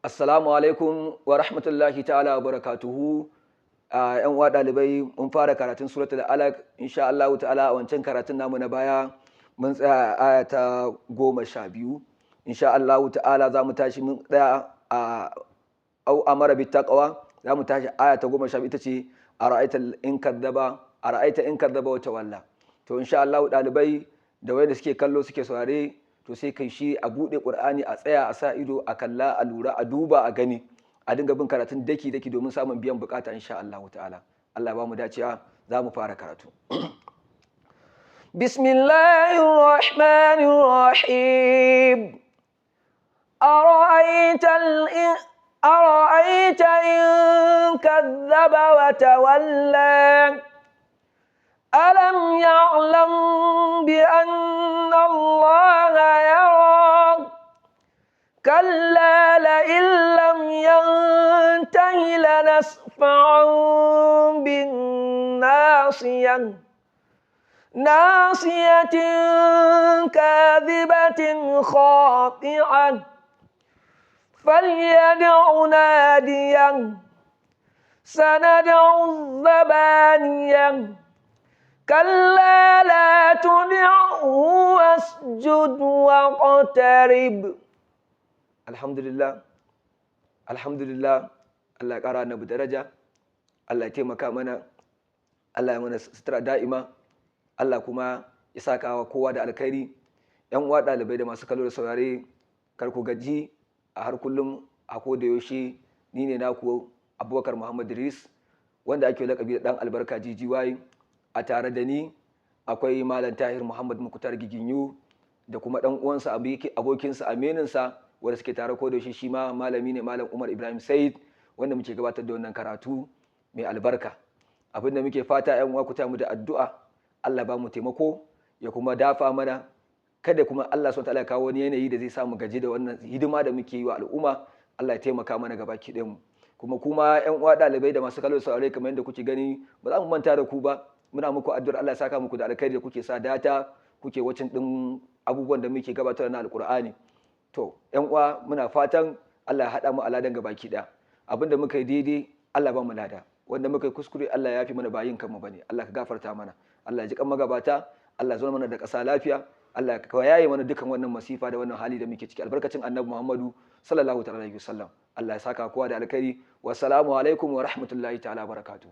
Assalamu alaikum wa rahmatullahi ta'ala wa barakatuhu. ‘Yan uwa ɗalibai mun fara karatun suratul alaq insha Allah ta'ala a wancan karatun namu na baya mun tsaya a aya ta 12 insha Allah ta'ala za mu tashi mun tsaya a au amara bit taqwa za mu tashi aya ta 12 ita ce ara'aita in kadzaba wa tawalla. To insha Allah ɗalibai da wanda suke kallo suke saurare to sai kai shi a buɗe ƙur'ani a tsaya a sa ido a kalla a lura a duba a gani a dinga bin karatun daki domin samun biyan bukata insha Allah ta'ala. Allah ba mu dacewa za mu fara karatu. Bismillahir rahmanir rahim. أرأيت إن كذب وتولى ألم يعلم بأن الله يرى كلا لئن لم ينته لنسفعا بالناصية كاذبة خاطئة فليدع ناديا سندع الزبانية كلا لا تطعه واسجد واقترب. Alhamdulillah Allah ya ƙara annabi daraja, Allah ya taimaka mana, Allah ya mana sutura da'ima, Allah kuma ya saka wa kowa da alkhairi. ‘Yan uwa ɗalibai da masu kallo da saurare kar ku gaji a har kullum a koda yaushe ni ne naku Abubakar Muhammad Idris wanda ake lakabi da ɗan albarka GGY. A tare da ni akwai Malam Tahir Muhammad Mukutar Giginyu da kuma ɗan uwansa abokinsa amininsa wanda suke tare ko da shi ma malami ne, Malam Umar Ibrahim Said, wanda muke gabatar da wannan karatu mai albarka. Abin da muke fata ƴan uwa ku ta mu da addu'a, Allah ba mu taimako ya kuma dafa mana, kada kuma Allah subhanahu wa ta'ala ya kawo wani yanayi da zai samu gaji da wannan hidima da muke yi wa al'umma. Allah ya taimaka mana gabaki ɗayan mu. Kuma ƴan uwa ɗalibai da masu kallo saurare kamar yadda kuke gani ba za mu manta da ku ba. Muna muku addu'ar Allah ya saka muku da alkhairi da kuke sa data kuke wacin din abubuwan da muke gabatar na alkur'ani. To ƴan uwa muna fatan Allah ya haɗa mu aladan gabaki ɗaya. Abinda muka yi daidai Allah ba mu lada, wanda muka yi kuskure Allah ya yafi mana bayin kanmu bane. Allah ka gafarta mana, Allah ya ji kan magabata, Allah ya zo mana da ƙasa lafiya, Allah ka yaye mana dukan wannan masifa da wannan hali da muke ciki albarkacin Annabi Muhammadu sallallahu alaihi wasallam. Allah ya saka kowa da alkhairi. Wassalamu alaikum wa rahmatullahi ta'ala barakatuh.